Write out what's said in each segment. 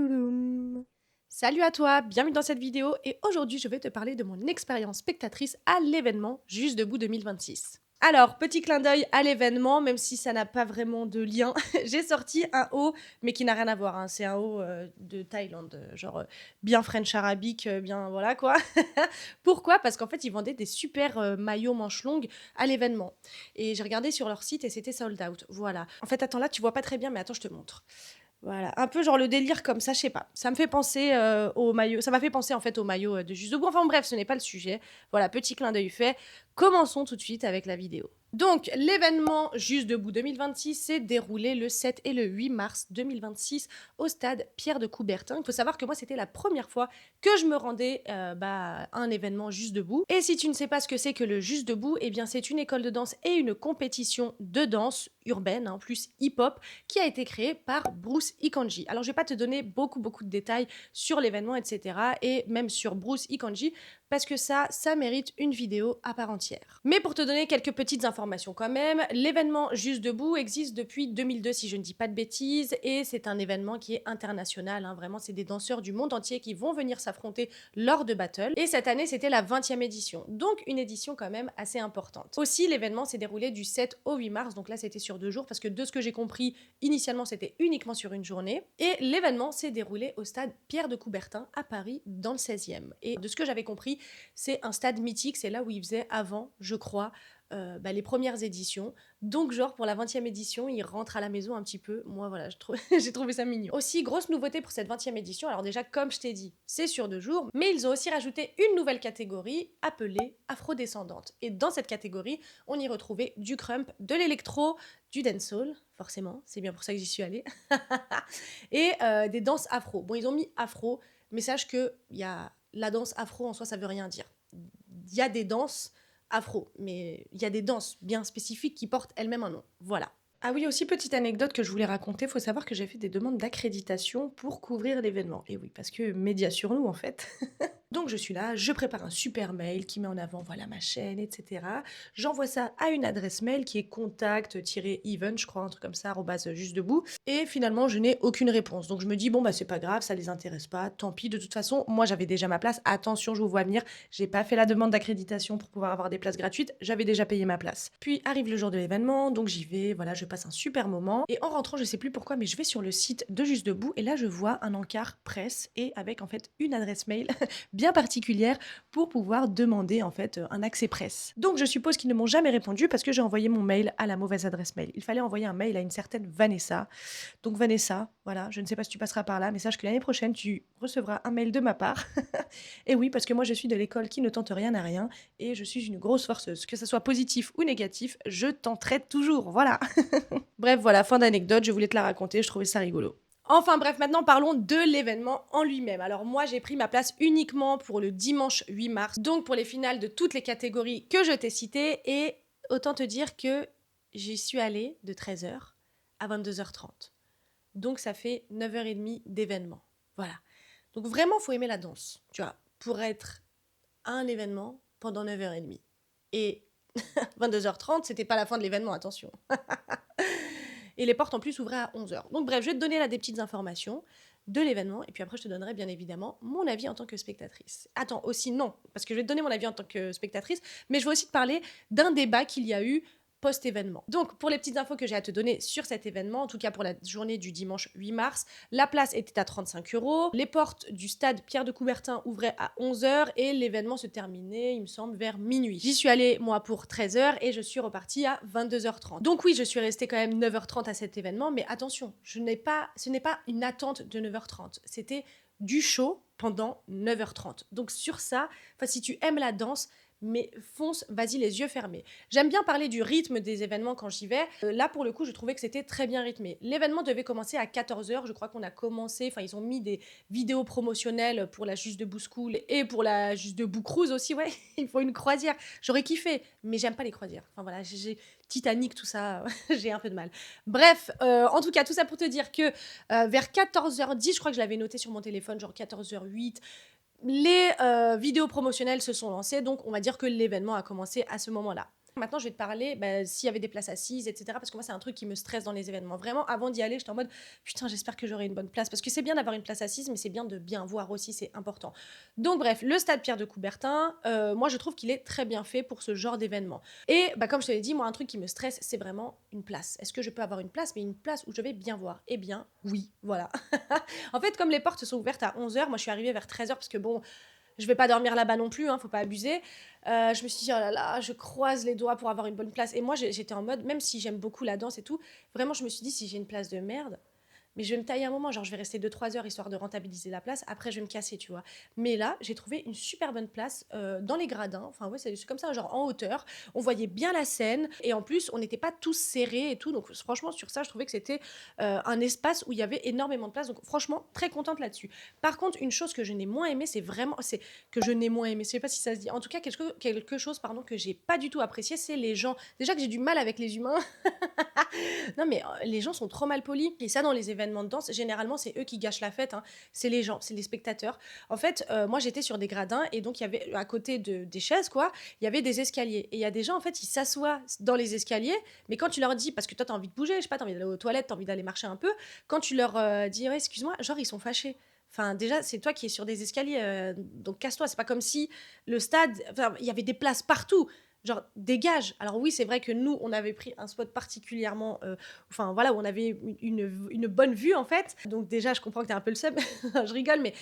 Toulouloum. Salut à toi, bienvenue dans cette vidéo et aujourd'hui je vais te parler de mon expérience spectatrice à l'événement Juste Debout 2026. Alors, petit clin d'œil à l'événement, même si ça n'a pas vraiment de lien, j'ai sorti un haut, mais qui n'a rien à voir, hein. C'est un haut de Thaïlande, genre bien French arabique, bien voilà quoi. Pourquoi? Parce qu'en fait, ils vendaient des super maillots manches longues à l'événement. Et j'ai regardé sur leur site et c'était sold out. Voilà. En fait, attends, là, tu vois pas très bien, mais attends, je te montre. Voilà, un peu genre le délire comme ça, je sais pas. Ça me fait penser au maillot. Ça m'a fait penser en fait au maillot de Juste Debout. Enfin bref, ce n'est pas le sujet. Voilà, petit clin d'œil fait. Commençons tout de suite avec la vidéo. Donc, l'événement Juste Debout 2026 s'est déroulé le 7 et le 8 mars 2026 au stade Pierre de Coubertin. Il faut savoir que moi, c'était la première fois que je me rendais à un événement Juste Debout. Et si tu ne sais pas ce que c'est que le Juste Debout, eh bien, c'est une école de danse et une compétition de danse urbaine, hein, plus hip-hop, qui a été créée par Bruce Ikanji. Alors, je vais pas te donner beaucoup de détails sur l'événement, etc. et même sur Bruce Ikanji, parce que ça mérite une vidéo à part entière. Mais pour te donner quelques petites informations quand même, l'événement Juste Debout existe depuis 2002 si je ne dis pas de bêtises, et c'est un événement qui est international, hein. Vraiment c'est des danseurs du monde entier qui vont venir s'affronter lors de battles, et cette année c'était la 20e édition, donc une édition quand même assez importante. Aussi l'événement s'est déroulé du 7 au 8 mars, donc là c'était sur 2 jours, parce que de ce que j'ai compris, initialement c'était uniquement sur une journée, et l'événement s'est déroulé au stade Pierre de Coubertin à Paris dans le 16e. Et de ce que j'avais compris, c'est un stade mythique, c'est là où ils faisaient avant, je crois, les premières éditions. Donc genre pour la 20e édition, ils rentrent à la maison un petit peu. Moi voilà, j'ai trouvé ça mignon. Aussi, grosse nouveauté pour cette 20e édition, alors déjà comme je t'ai dit, c'est sur 2 jours, mais ils ont aussi rajouté une nouvelle catégorie appelée afrodescendante. Et dans cette catégorie, on y retrouvait du crump, de l'électro, du dancehall, forcément, c'est bien pour ça que j'y suis allée, et des danses afro. Bon, ils ont mis afro, mais sache que la danse afro en soi, ça veut rien dire. Il y a des danses afro, mais il y a des danses bien spécifiques qui portent elles-mêmes un nom. Voilà. Ah oui, aussi petite anecdote que je voulais raconter, faut savoir que j'ai fait des demandes d'accréditation pour couvrir l'événement. Et oui, parce que médias sur nous en fait. Donc je suis là, je prépare un super mail qui met en avant voilà ma chaîne, etc. J'envoie ça à une adresse mail qui est contact-even, je crois, un truc comme ça, arobase juste debout. Et finalement, je n'ai aucune réponse. Donc je me dis, bon, bah c'est pas grave, ça les intéresse pas, tant pis. De toute façon, moi j'avais déjà ma place. Attention, je vous vois venir, j'ai pas fait la demande d'accréditation pour pouvoir avoir des places gratuites, j'avais déjà payé ma place. Puis arrive le jour de l'événement, donc j'y vais, voilà, je passe un super moment. Et en rentrant, je sais plus pourquoi, mais je vais sur le site de Juste Debout et là je vois un encart presse et avec en fait une adresse mail bien particulière pour pouvoir demander en fait un accès presse. Donc je suppose qu'ils ne m'ont jamais répondu parce que j'ai envoyé mon mail à la mauvaise adresse mail. Il fallait envoyer un mail à une certaine Vanessa. Donc Vanessa, voilà, je ne sais pas si tu passeras par là, mais sache que l'année prochaine, tu recevras un mail de ma part. Et oui, parce que moi je suis de l'école qui ne tente rien à rien et je suis une grosse forceuse. Que ce soit positif ou négatif, je tenterai toujours, voilà. Bref, voilà, fin d'anecdote, je voulais te la raconter, je trouvais ça rigolo. Enfin bref, maintenant parlons de l'événement en lui-même. Alors moi j'ai pris ma place uniquement pour le dimanche 8 mars, donc pour les finales de toutes les catégories que je t'ai citées, et autant te dire que j'y suis allée de 13h à 22h30. Donc ça fait 9h30 d'événement. Voilà. Donc vraiment, faut aimer la danse, tu vois, pour être à un événement pendant 9h30. Et 22h30, c'était pas la fin de l'événement, attention. Et les portes en plus ouvraient à 11h. Donc bref, je vais te donner là des petites informations de l'événement et puis après je te donnerai bien évidemment mon avis en tant que spectatrice. Attends, aussi non, parce que je vais te donner mon avis en tant que spectatrice, mais je vais aussi te parler d'un débat qu'il y a eu post-événement. Donc, pour les petites infos que j'ai à te donner sur cet événement, en tout cas pour la journée du dimanche 8 mars, la place était à 35 €, les portes du stade Pierre de Coubertin ouvraient à 11h et l'événement se terminait, il me semble, vers minuit. J'y suis allée, moi, pour 13h et je suis repartie à 22h30. Donc oui, je suis restée quand même 9h30 à cet événement, mais attention, ce n'est pas une attente de 9h30, c'était du show pendant 9h30. Donc sur ça, si tu aimes la danse, mais fonce, vas-y les yeux fermés. J'aime bien parler du rythme des événements quand j'y vais. Là, pour le coup, je trouvais que c'était très bien rythmé. L'événement devait commencer à 14h. Je crois qu'on a commencé, enfin, ils ont mis des vidéos promotionnelles pour la Juste Debout School et pour la Juste Debout Cruise aussi, ouais. Il faut une croisière. J'aurais kiffé, mais j'aime pas les croisières. Enfin, voilà, j'ai Titanic, tout ça, j'ai un peu de mal. Bref, en tout cas, tout ça pour te dire que vers 14h10, je crois que je l'avais noté sur mon téléphone, genre 14h08, les vidéos promotionnelles se sont lancées, donc on va dire que l'événement a commencé à ce moment-là. Maintenant, je vais te parler s'il y avait des places assises, etc. Parce que moi, c'est un truc qui me stresse dans les événements. Vraiment, avant d'y aller, j'étais en mode putain, j'espère que j'aurai une bonne place. Parce que c'est bien d'avoir une place assise, mais c'est bien de bien voir aussi, c'est important. Donc, bref, le stade Pierre de Coubertin, moi, je trouve qu'il est très bien fait pour ce genre d'événement. Et comme je te l'ai dit, moi, un truc qui me stresse, c'est vraiment une place. Est-ce que je peux avoir une place, mais une place où je vais bien voir? Eh bien, oui, voilà. En fait, comme les portes sont ouvertes à 11h, moi, je suis arrivée vers 13h parce que bon, je vais pas dormir là-bas non plus, hein, faut pas abuser. Je me suis dit, oh là là, je croise les doigts pour avoir une bonne place. Et moi, j'étais en mode, même si j'aime beaucoup la danse et tout, vraiment, je me suis dit, si j'ai une place de merde, mais je vais me tailler un moment, genre je vais rester 2 3 heures histoire de rentabiliser la place, après je vais me casser, tu vois. Mais là, j'ai trouvé une super bonne place dans les gradins, enfin ouais, c'est comme ça, genre en hauteur, on voyait bien la scène, et en plus, on n'était pas tous serrés et tout, donc franchement, sur ça, je trouvais que c'était un espace où il y avait énormément de place, donc franchement, très contente là-dessus. Par contre, une chose que je n'ai moins aimé, c'est que je n'ai moins aimé, je sais pas si ça se dit, en tout cas, quelque chose, pardon, que j'ai pas du tout apprécié, c'est les gens. Déjà que j'ai du mal avec les humains, non, mais les gens sont trop mal polis. Et ça, dans les événements de danse, généralement, c'est eux qui gâchent la fête, hein. C'est les gens, c'est les spectateurs. En fait, moi, j'étais sur des gradins et donc il y avait à côté des chaises, quoi, il y avait des escaliers. Et il y a des gens, en fait, ils s'assoient dans les escaliers, mais quand tu leur dis, parce que toi, t'as envie de bouger, je sais pas, t'as envie d'aller aux toilettes, t'as envie d'aller marcher un peu, quand tu leur dis, ouais, excuse-moi, genre, ils sont fâchés. Enfin, déjà, c'est toi qui es sur des escaliers, donc casse-toi. C'est pas comme si le stade, enfin, il y avait des places partout. Genre, dégage. Alors oui, c'est vrai que nous, on avait pris un spot particulièrement, enfin voilà, où on avait une bonne vue en fait. Donc déjà, je comprends que t'es un peu le seum. Je rigole, mais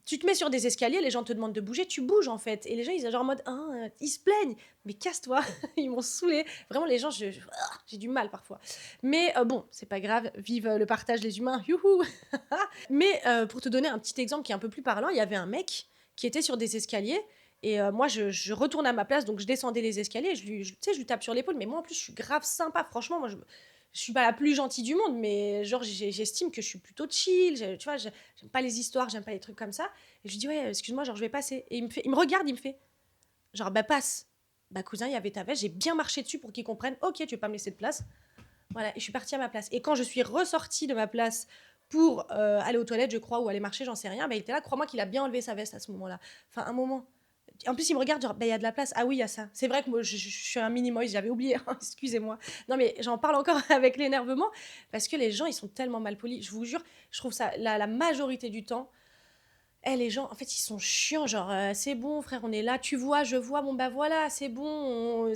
tu te mets sur des escaliers, les gens te demandent de bouger, tu bouges en fait. Et les gens, ils sont genre en mode, ah, ils se plaignent. Mais casse-toi, ils m'ont saoulé. Vraiment, les gens, j'ai du mal parfois. Mais bon, c'est pas grave, vive le partage les humains, youhou. Mais pour te donner un petit exemple qui est un peu plus parlant, il y avait un mec qui était sur des escaliers. Et moi, je retourne à ma place, donc je descendais les escaliers. Tu sais, je lui tape sur l'épaule. Mais moi, en plus, je suis grave sympa. Franchement, moi, je suis pas la plus gentille du monde, mais genre, j'estime que je suis plutôt chill. Tu vois, j'aime pas les histoires, j'aime pas les trucs comme ça. Et je lui dis, ouais, excuse-moi, genre, je vais passer. Et il me regarde, il me fait, genre, bah, passe. Bah, cousin, il y avait ta veste. J'ai bien marché dessus pour qu'il comprenne, ok, tu veux pas me laisser de place. Voilà, et je suis partie à ma place. Et quand je suis ressortie de ma place pour aller aux toilettes, je crois, ou aller marcher, j'en sais rien, bah, il était là, crois-moi qu'il a bien enlevé sa veste à ce moment-là. Enfin, un moment. En plus, il me regarde, genre, bah, il y a de la place. Ah oui, il y a ça. C'est vrai que moi, je suis un mini-moise, j'avais oublié, hein, excusez-moi. Non, mais j'en parle encore avec l'énervement, parce que les gens, ils sont tellement mal polis. Je vous jure, je trouve ça, la majorité du temps, les gens, en fait, ils sont chiants, genre, c'est bon, frère, on est là, tu vois, je vois, bon, bah voilà, c'est bon,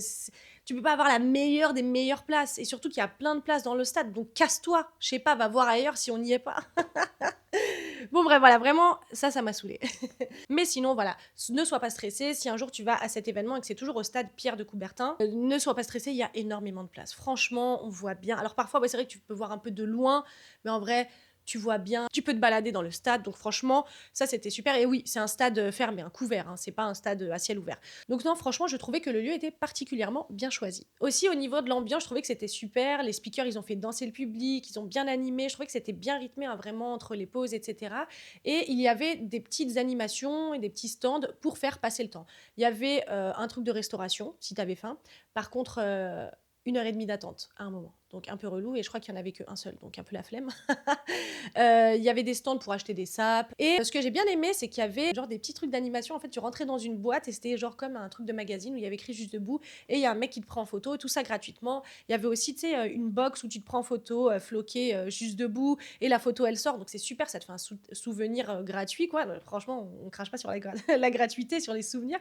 tu peux pas avoir la meilleure des meilleures places, et surtout qu'il y a plein de places dans le stade, donc casse-toi, je sais pas, va voir ailleurs si on n'y est pas. Bon, bref, voilà, vraiment, ça m'a saoulée. Mais sinon, voilà, ne sois pas stressé, si un jour tu vas à cet événement et que c'est toujours au stade Pierre de Coubertin, ne sois pas stressé, il y a énormément de place. Franchement, on voit bien. Alors parfois, ouais, c'est vrai que tu peux voir un peu de loin, mais en vrai, tu vois bien, tu peux te balader dans le stade, donc franchement, ça c'était super. Et oui, c'est un stade fermé, un couvert, hein, c'est pas un stade à ciel ouvert. Donc non, franchement, je trouvais que le lieu était particulièrement bien choisi. Aussi, au niveau de l'ambiance, je trouvais que c'était super. Les speakers, ils ont fait danser le public, ils ont bien animé. Je trouvais que c'était bien rythmé, hein, vraiment, entre les pauses, etc. Et il y avait des petites animations et des petits stands pour faire passer le temps. Il y avait un truc de restauration, si tu avais faim. Par contre, 1 heure et demie d'attente à un moment. Donc un peu relou, et je crois qu'il n'y en avait qu'un seul, donc un peu la flemme. Il y avait des stands pour acheter des sapes. Et ce que j'ai bien aimé, c'est qu'il y avait genre des petits trucs d'animation. En fait, tu rentrais dans une boîte et c'était genre comme un truc de magazine où il y avait écrit Juste debout. Et il y a un mec qui te prend en photo, et tout ça gratuitement. Il y avait aussi, tu sais, une box où tu te prends en photo, floqué Juste debout. Et la photo, elle sort. Donc c'est super, ça te fait un souvenir gratuit, quoi. Donc, franchement, on crache pas sur la gratuité, sur les souvenirs.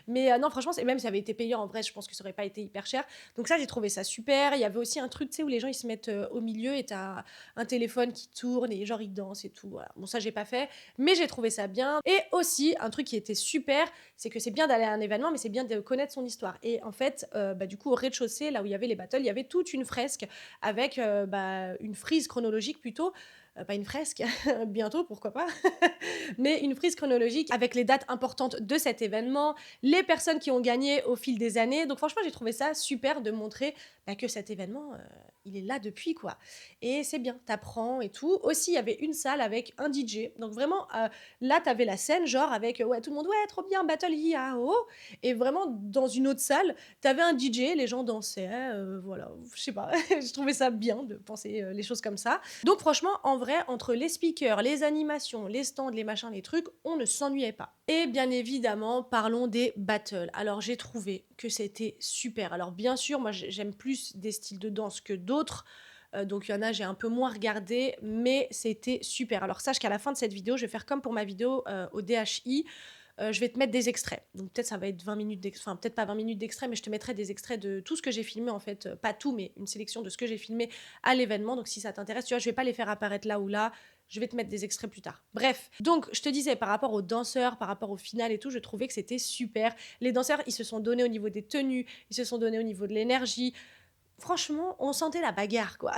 Mais non, franchement, même si ça avait été payant, en vrai, je pense que ça aurait pas été hyper cher. Donc ça, j'ai trouvé ça super. Il y avait aussi un truc, tu sais, où les gens, ils se mettent au milieu et t'as un téléphone qui tourne et genre ils dansent et tout. Voilà. Bon, ça, j'ai pas fait, mais j'ai trouvé ça bien. Et aussi, un truc qui était super, c'est que c'est bien d'aller à un événement, mais c'est bien de connaître son histoire. Et en fait, du coup, au rez-de-chaussée, là où il y avait les battles, il y avait toute une fresque avec une frise chronologique plutôt. Pas une fresque, bientôt, pourquoi pas, mais une frise chronologique avec les dates importantes de cet événement, les personnes qui ont gagné au fil des années. Donc franchement, j'ai trouvé ça super de montrer que cet événement, il est là depuis, quoi. Et c'est bien, t'apprends et tout. Aussi, il y avait une salle avec un DJ. Donc vraiment, là, t'avais la scène, genre avec, ouais, tout le monde, ouais, trop bien, battle, ya, oh. Et vraiment, dans une autre salle, t'avais un DJ, les gens dansaient, voilà, je sais pas. Je trouvais ça bien de penser les choses comme ça. Donc franchement, en vrai, entre les speakers, les animations, les stands, les machins, les trucs, on ne s'ennuyait pas. Et bien évidemment, parlons des battles. Alors j'ai trouvé que c'était super. Alors bien sûr, moi j'aime plus des styles de danse que d'autres. Donc il y en a, j'ai un peu moins regardé, mais c'était super. Alors sache qu'à la fin de cette vidéo, je vais faire comme pour ma vidéo au DHI. Je vais te mettre des extraits. Donc peut-être ça va être 20 minutes d'extrait, enfin peut-être pas 20 minutes d'extrait, mais je te mettrai des extraits de tout ce que j'ai filmé en fait. Pas tout, mais une sélection de ce que j'ai filmé à l'événement. Donc si ça t'intéresse, tu vois, je vais pas les faire apparaître là ou là. Je vais te mettre des extraits plus tard. Bref, donc je te disais par rapport aux danseurs, par rapport au final et tout, je trouvais que c'était super. Les danseurs, ils se sont donnés au niveau des tenues, ils se sont donnés au niveau de l'énergie. Franchement, on sentait la bagarre, quoi.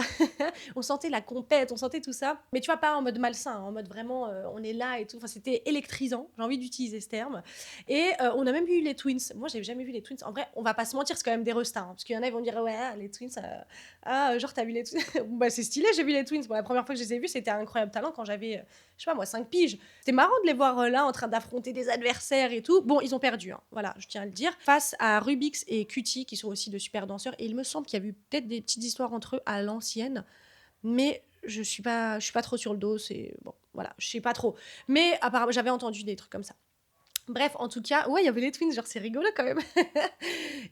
On sentait la compète, on sentait tout ça. Mais tu vois, pas en mode malsain, hein, en mode vraiment, on est là et tout. Enfin, c'était électrisant. J'ai envie d'utiliser ce terme. Et on a même eu les Twins. Moi, j'ai jamais vu les Twins. En vrai, on va pas se mentir, c'est quand même des restas. Hein, parce qu'il y en a, ils vont dire, ouais, les Twins, genre, t'as vu les Twins. Bon, bah, c'est stylé, j'ai vu les Twins. Bon, la première fois que je les ai vus, c'était un incroyable talent quand j'avais, je sais pas moi, 5 piges. C'était marrant de les voir là en train d'affronter des adversaires et tout. Bon, ils ont perdu, hein, voilà, je tiens à le dire. Face à Rubix et Cutie, qui sont aussi de super danseurs. Et il me semble qu'il y a eu peut-être des petites histoires entre eux à l'ancienne, mais je suis pas trop sur le dos, c'est bon, voilà, je sais pas trop. Mais apparemment, j'avais entendu des trucs comme ça. Bref, en tout cas, ouais, il y avait les twins, genre c'est rigolo quand même.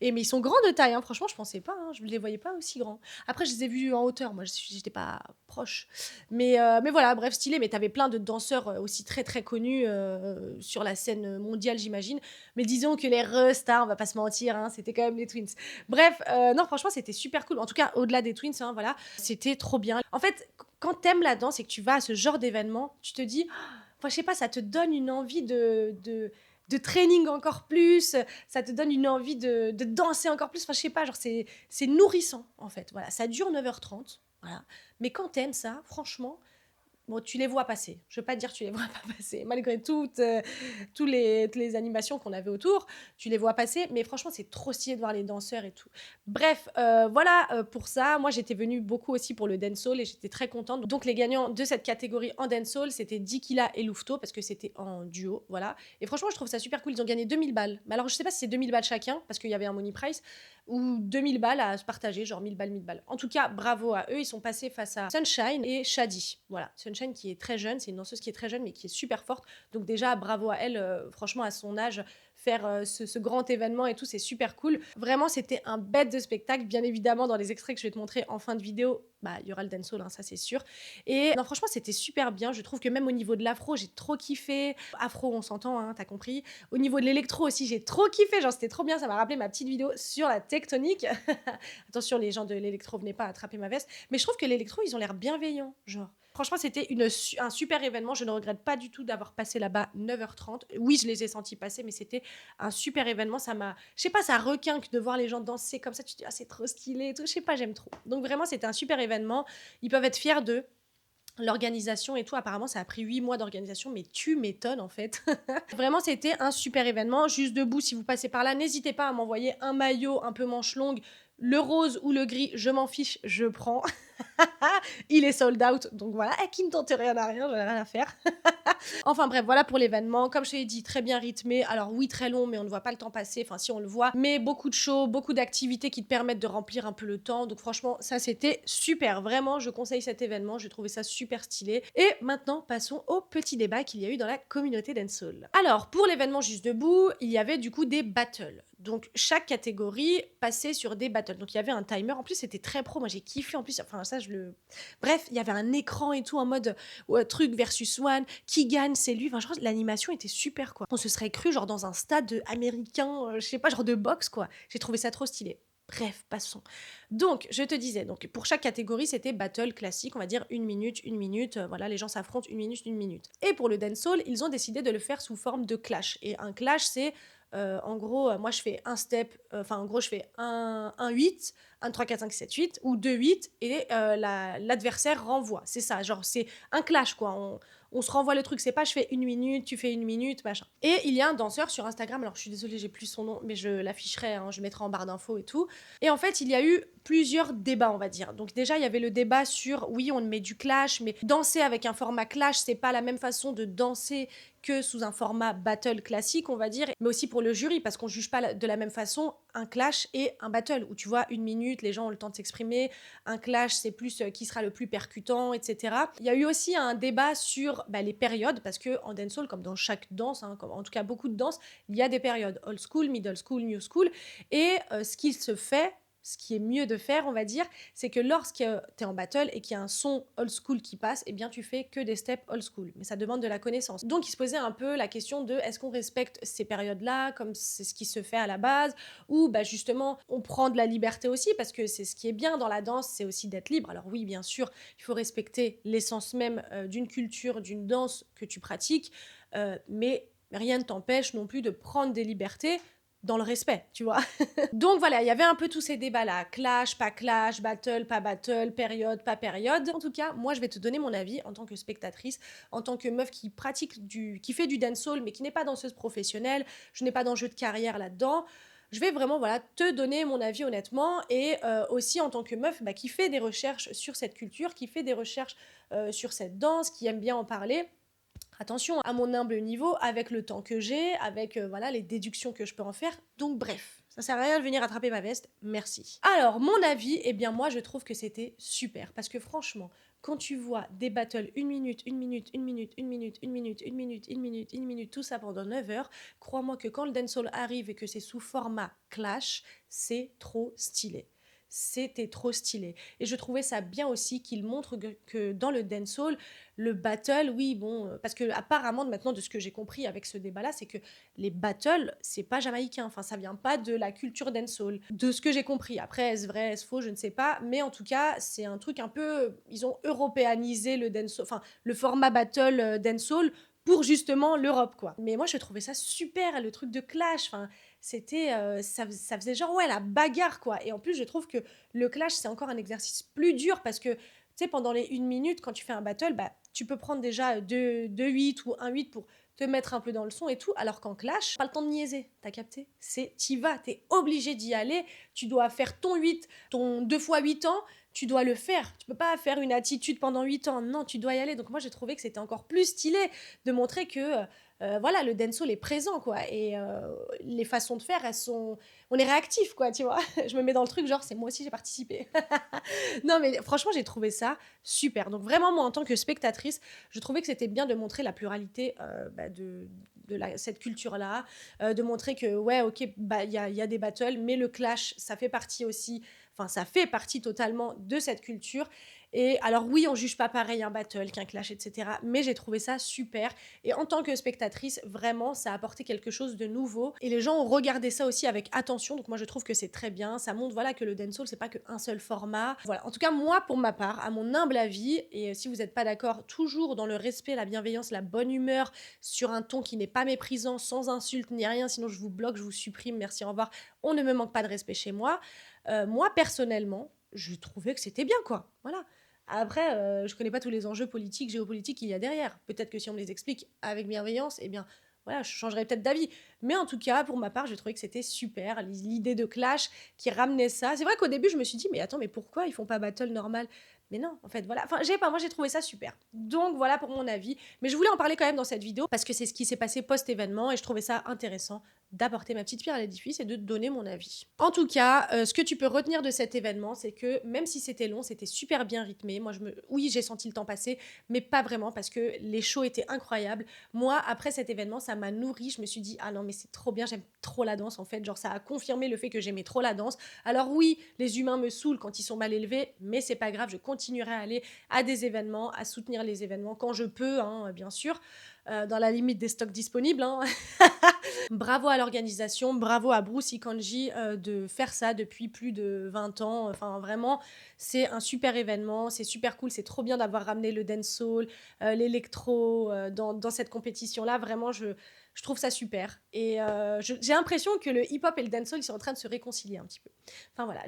Et mais ils sont grands de taille, hein, franchement, je pensais pas, hein, je les voyais pas aussi grands. Après, je les ai vus en hauteur, moi, j'étais pas proche. Mais voilà, bref, stylé. Mais t'avais plein de danseurs aussi très très connus sur la scène mondiale, j'imagine. Mais disons que les restars, on va pas se mentir, hein, c'était quand même les twins. Bref, non, franchement, c'était super cool. En tout cas, au-delà des twins, hein, voilà, c'était trop bien. En fait, quand t'aimes la danse et que tu vas à ce genre d'événement, tu te dis, enfin, je sais pas, ça te donne une envie de training encore plus, ça te donne une envie de danser encore plus. Enfin, je sais pas, genre, c'est nourrissant, en fait. Voilà, ça dure 9h30. Voilà. Mais quand t'aimes ça, franchement, bon, tu les vois passer. Je veux pas te dire tu les vois pas passer. Malgré toutes les animations qu'on avait autour, tu les vois passer. Mais franchement, c'est trop stylé de voir les danseurs et tout. Bref, voilà pour ça. Moi, j'étais venue beaucoup aussi pour le dancehall et j'étais très contente. Donc, les gagnants de cette catégorie en dancehall, c'était Dikila et Louveteau parce que c'était en duo. Voilà. Et franchement, je trouve ça super cool. Ils ont gagné 2000 balles. Mais alors, je sais pas si c'est 2000 balles chacun parce qu'il y avait un money price ou 2000 balles à se partager, genre 1000 balles, 1000 balles. En tout cas, bravo à eux. Ils sont passés face à Sunshine et Shadi. Voilà. Sunshine qui est très jeune. C'est une danseuse qui est très jeune mais qui est super forte. Donc, déjà, bravo à elle. Franchement, à son âge, faire ce grand événement et tout, c'est super cool. Vraiment, c'était un bête de spectacle. Bien évidemment, dans les extraits que je vais te montrer en fin de vidéo, bah, il y aura le dancehall, hein, ça c'est sûr. Et non, franchement, c'était super bien. Je trouve que même au niveau de l'afro, j'ai trop kiffé. Afro, on s'entend, hein, t'as compris. Au niveau de l'électro aussi, j'ai trop kiffé. Genre, c'était trop bien. Ça m'a rappelé ma petite vidéo sur la tectonique. Attention, les gens de l'électro, venez pas attraper ma veste. Mais je trouve que l'électro, ils ont l'air bienveillants. Genre, franchement, c'était un super événement. Je ne regrette pas du tout d'avoir passé là-bas 9h30. Oui, je les ai sentis passer, mais c'était un super événement. Ça m'a, je sais pas, ça requinque de voir les gens danser comme ça. Tu te dis, ah, c'est trop stylé et tout. Je sais pas, j'aime trop. Donc vraiment, c'était un super événement. Ils peuvent être fiers d'eux. L'organisation et tout, apparemment, ça a pris 8 mois d'organisation, mais tu m'étonnes en fait. Vraiment, c'était un super événement. Juste debout, si vous passez par là, n'hésitez pas à m'envoyer un maillot un peu manche longue. Le rose ou le gris, je m'en fiche, je prends. Il est sold out, donc voilà, qui ne tente rien à rien, j'en ai rien à faire. Enfin bref, voilà pour l'événement. Comme je te l'ai dit, très bien rythmé. Alors oui, très long, mais on ne voit pas le temps passer. Enfin, si on le voit. Mais beaucoup de shows, beaucoup d'activités qui te permettent de remplir un peu le temps. Donc franchement, ça c'était super. Vraiment, je conseille cet événement. J'ai trouvé ça super stylé. Et maintenant, passons au petit débat qu'il y a eu dans la communauté dancehall. Alors, pour l'événement Juste Debout, il y avait du coup des battles. Donc chaque catégorie passait sur des battles. Donc il y avait un timer. En plus, c'était très pro. Moi, j'ai kiffé. En plus, enfin ça, bref, il y avait un écran et tout en mode truc versus one. Qui gagne, c'est lui. Enfin, je crois que l'animation était super, quoi. On se serait cru genre dans un stade américain, je sais pas, genre de boxe, quoi. J'ai trouvé ça trop stylé. Bref, passons. Donc, je te disais, donc pour chaque catégorie, c'était battle classique, on va dire 1 minute, voilà, les gens s'affrontent 1 minute, 1 minute. Et pour le dancehall, ils ont décidé de le faire sous forme de clash. Et un clash, c'est en gros, moi je fais un step, enfin en gros je fais un 8, un 3, 4, 5, 7, 8 ou 2, 8 et l'adversaire renvoie. C'est ça, genre c'est un clash quoi. On se renvoie le truc, c'est pas je fais 1 minute, tu fais 1 minute, machin. Et il y a un danseur sur Instagram, alors je suis désolée, j'ai plus son nom, mais je l'afficherai, hein, je mettrai en barre d'infos et tout. Et en fait, il y a eu plusieurs débats, on va dire. Donc déjà, il y avait le débat sur, oui, on met du clash, mais danser avec un format clash, c'est pas la même façon de danser que sous un format battle classique, on va dire, mais aussi pour le jury, parce qu'on juge pas de la même façon un clash et un battle, où tu vois, 1 minute, les gens ont le temps de s'exprimer, un clash, c'est plus qui sera le plus percutant, etc. Il y a eu aussi un débat sur les périodes, parce que en dancehall, comme dans chaque danse, hein, comme en tout cas beaucoup de danses, il y a des périodes, old school, middle school, new school, et ce qu'il se fait, ce qui est mieux de faire, on va dire, c'est que lorsque tu es en battle et qu'il y a un son old school qui passe, eh bien tu fais que des steps old school. Mais ça demande de la connaissance. Donc il se posait un peu la question de est-ce qu'on respecte ces périodes-là, comme c'est ce qui se fait à la base, ou justement on prend de la liberté aussi, parce que c'est ce qui est bien dans la danse, c'est aussi d'être libre. Alors oui, bien sûr, il faut respecter l'essence même d'une culture, d'une danse que tu pratiques, mais rien ne t'empêche non plus de prendre des libertés dans le respect, tu vois. Donc voilà, il y avait un peu tous ces débats-là. Clash, pas clash, battle, pas battle, période, pas période. En tout cas, moi, je vais te donner mon avis en tant que spectatrice, en tant que meuf qui qui fait du dancehall, mais qui n'est pas danseuse professionnelle. Je n'ai pas d'enjeu de carrière là-dedans. Je vais vraiment te donner mon avis honnêtement, et aussi en tant que meuf qui fait des recherches sur cette culture, qui fait des recherches sur cette danse, qui aime bien en parler. Attention, à mon humble niveau, avec le temps que j'ai, avec les déductions que je peux en faire. Donc bref, ça sert à rien de venir attraper ma veste, merci. Alors, mon avis, eh bien moi je trouve que c'était super, parce que franchement, quand tu vois des battles 1 minute, 1 minute, 1 minute, 1 minute, 1 minute, 1 minute, 1 minute, 1 minute, tout ça pendant 9 heures, crois-moi que quand le dancehall arrive et que c'est sous format clash, c'est trop stylé. C'était trop stylé. Et je trouvais ça bien aussi qu'il montre que dans le dancehall, le battle, oui, bon, parce que apparemment maintenant de ce que j'ai compris avec ce débat-là, c'est que les battles, c'est pas jamaïcain, enfin ça vient pas de la culture dancehall. De ce que j'ai compris, après est-ce vrai, est-ce faux, je ne sais pas, mais en tout cas c'est un truc un peu, ils ont européanisé le dancehall, enfin le format battle dancehall pour justement l'Europe, quoi. Mais moi je trouvais ça super, le truc de clash, enfin c'était ça faisait genre ouais la bagarre, quoi. Et en plus je trouve que le clash c'est encore un exercice plus dur, parce que tu sais, pendant les 1 minute, quand tu fais un battle, tu peux prendre déjà 2 8 ou 1 8 pour te mettre un peu dans le son et tout, alors qu'en clash, pas le temps de niaiser, t'as capté? T'y vas, t'es obligé d'y aller, tu dois faire ton 8, ton 2 fois 8 ans, tu dois le faire. Tu peux pas faire une attitude pendant 8 ans, non, tu dois y aller. Donc moi, j'ai trouvé que c'était encore plus stylé de montrer que voilà, le dancehall est présent, quoi. Et les façons de faire, elles sont... On est réactif, quoi, tu vois. Je me mets dans le truc, genre, c'est moi aussi, j'ai participé. Non, mais franchement, j'ai trouvé ça super. Donc vraiment, moi, en tant que spectatrice, je trouvais que c'était bien de montrer la pluralité cette culture-là, de montrer que, ouais, ok, il y a des battles, mais le clash, ça fait partie aussi, enfin, ça fait partie totalement de cette culture. Et alors oui, on juge pas pareil un battle qu'un clash, etc. Mais j'ai trouvé ça super. Et en tant que spectatrice, vraiment, ça a apporté quelque chose de nouveau. Et les gens ont regardé ça aussi avec attention. Donc moi, je trouve que c'est très bien. Ça montre, voilà, que le dancehall, c'est pas qu'un seul format. Voilà. En tout cas, moi, pour ma part, à mon humble avis, et si vous n'êtes pas d'accord, toujours dans le respect, la bienveillance, la bonne humeur, sur un ton qui n'est pas méprisant, sans insulte ni rien. Sinon, je vous bloque, je vous supprime. Merci, au revoir. On ne me manque pas de respect chez moi. Moi, personnellement, je trouvais que c'était bien, quoi. Voilà. Après, je connais pas tous les enjeux politiques, géopolitiques qu'il y a derrière. Peut-être que si on me les explique avec bienveillance, eh bien, voilà, je changerais peut-être d'avis. Mais en tout cas, pour ma part, j'ai trouvé que c'était super. L'idée de clash qui ramenait ça. C'est vrai qu'au début, je me suis dit, mais attends, mais pourquoi ils font pas battle normal? Mais non, en fait, voilà. Enfin, moi, j'ai trouvé ça super. Donc, voilà pour mon avis. Mais je voulais en parler quand même dans cette vidéo, parce que c'est ce qui s'est passé post-événement et je trouvais ça intéressant d'apporter ma petite pierre à l'édifice et de donner mon avis. En tout cas, ce que tu peux retenir de cet événement, c'est que même si c'était long, c'était super bien rythmé. Oui, j'ai senti le temps passer, mais pas vraiment, parce que les shows étaient incroyables. Moi, après cet événement, ça m'a nourri. Je me suis dit, ah non, mais c'est trop bien, j'aime trop la danse en fait. Genre, ça a confirmé le fait que j'aimais trop la danse. Alors oui, les humains me saoulent quand ils sont mal élevés, mais c'est pas grave, je continuerai à aller à des événements, à soutenir les événements quand je peux, hein, bien sûr, dans la limite des stocks disponibles, hein. Bravo à l'organisation, bravo à Bruce Ikanji de faire ça depuis plus de 20 ans. Enfin, vraiment, c'est un super événement, c'est super cool, c'est trop bien d'avoir ramené le dancehall, l'électro dans cette compétition-là. Vraiment, je trouve ça super. Et j'ai l'impression que le hip-hop et le dancehall, ils sont en train de se réconcilier un petit peu. Enfin voilà,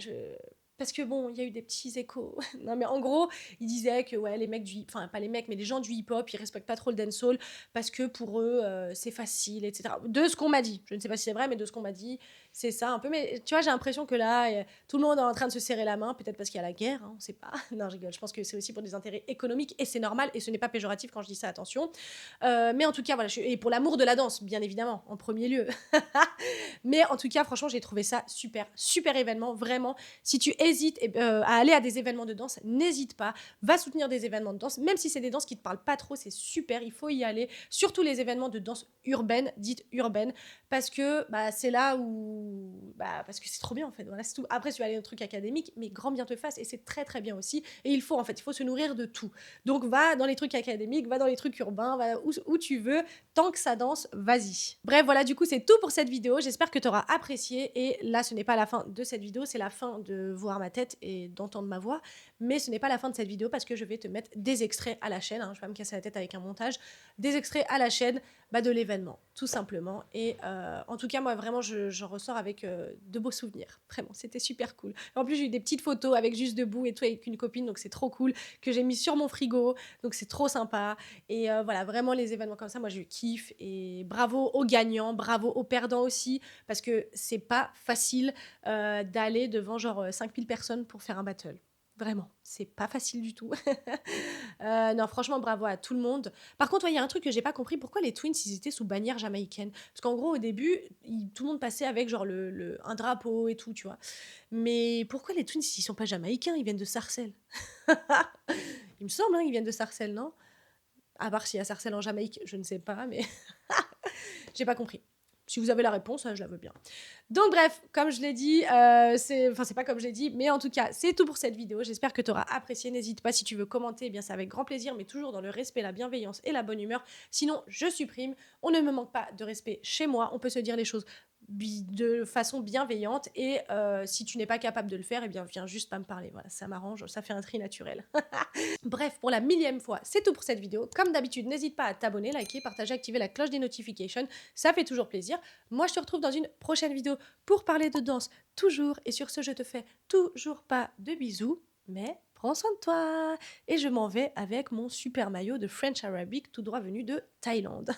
Parce que bon, il y a eu des petits échos. Non, mais en gros, il disait que ouais, les mecs enfin pas les mecs, mais les gens du hip-hop, ils respectent pas trop le dancehall parce que pour eux, c'est facile, etc. De ce qu'on m'a dit. Je ne sais pas si c'est vrai, mais de ce qu'on m'a dit, c'est ça un peu. Mais tu vois, j'ai l'impression que là, tout le monde est en train de se serrer la main, peut-être parce qu'il y a la guerre, hein, on sait pas. Non, je rigole. Je pense que c'est aussi pour des intérêts économiques et c'est normal et ce n'est pas péjoratif quand je dis ça, attention. Mais en tout cas, voilà, et pour l'amour de la danse, bien évidemment, en premier lieu. Mais en tout cas, franchement, j'ai trouvé ça super, super événement, vraiment. Si tu hésites à aller à des événements de danse, n'hésite pas, va soutenir des événements de danse, même si c'est des danses qui te parlent pas trop, c'est super, il faut y aller. Surtout les événements de danse urbaine, dite urbaine, parce que bah, c'est là où... Bah, parce que c'est trop bien en fait, voilà, c'est tout. Après, tu vas aller dans le truc académique, mais grand bien te fasse, et c'est très très bien aussi. Et il faut en fait, il faut se nourrir de tout. Donc va dans les trucs académiques, va dans les trucs urbains, va où tu veux, tant que ça danse, vas-y. Bref, voilà, du coup, c'est tout pour cette vidéo. J'espère que tu auras apprécié. Et là, ce n'est pas la fin de cette vidéo, c'est la fin de voir ma tête et d'entendre ma voix. Mais ce n'est pas la fin de cette vidéo parce que je vais te mettre des extraits à la chaîne. Hein, je vais pas me casser la tête avec un montage. Des extraits à la chaîne de l'événement, tout simplement. Et en tout cas, moi, vraiment, je ressors avec de beaux souvenirs. Vraiment, c'était super cool. En plus, j'ai eu des petites photos avec Juste Debout et tout, avec une copine. Donc, c'est trop cool, que j'ai mis sur mon frigo. Donc, c'est trop sympa. Et voilà, vraiment, les événements comme ça, moi, je kiffe. Et bravo aux gagnants, bravo aux perdants aussi. Parce que c'est pas facile d'aller devant genre 5000 personnes pour faire un battle. Vraiment, c'est pas facile du tout. Non, franchement, bravo à tout le monde. Par contre, il y a un truc que j'ai pas compris. Pourquoi les Twins, ils étaient sous bannière jamaïcaine? Parce qu'en gros, au début, tout le monde passait avec genre un drapeau et tout, tu vois. Mais pourquoi les Twins, ils sont pas jamaïcains? Ils viennent de Sarcelles. Il me semble, hein, ils viennent de Sarcelles, non? À part s'il y a Sarcelles en Jamaïque, je ne sais pas, mais j'ai pas compris. Si vous avez la réponse, je la veux bien. Donc bref, comme je l'ai dit, c'est pas comme je l'ai dit, mais en tout cas, c'est tout pour cette vidéo. J'espère que tu auras apprécié. N'hésite pas, si tu veux commenter, eh bien c'est avec grand plaisir, mais toujours dans le respect, la bienveillance et la bonne humeur. Sinon, je supprime. On ne me manque pas de respect chez moi. On peut se dire les choses de façon bienveillante et si tu n'es pas capable de le faire, eh bien viens juste pas me parler. Voilà, ça m'arrange, ça fait un tri naturel. Bref, pour la 1000e fois, c'est tout pour cette vidéo. Comme d'habitude, n'hésite pas à t'abonner, liker, partager, activer la cloche des notifications. Ça fait toujours plaisir. Moi, je te retrouve dans une prochaine vidéo pour parler de danse, toujours. Et sur ce, je te fais toujours pas de bisous, mais prends soin de toi. Et je m'en vais avec mon super maillot de French Arabic tout droit venu de Thaïlande.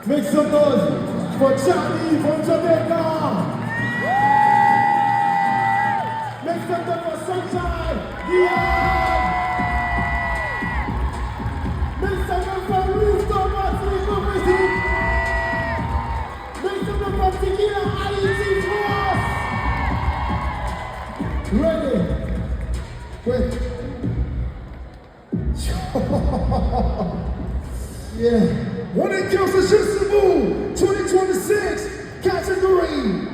Make some noise for Charlie from Jamaica. Make some noise for Sunshine. Yeah. Make some noise for Rooftop Martin Company. Make some noise for Tequila IET for us. Ready? Wait. Yeah. When it comes to Shisabu 2026 category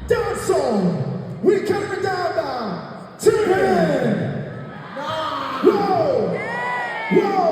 dance song, we count it down now. 10, 9, Whoa!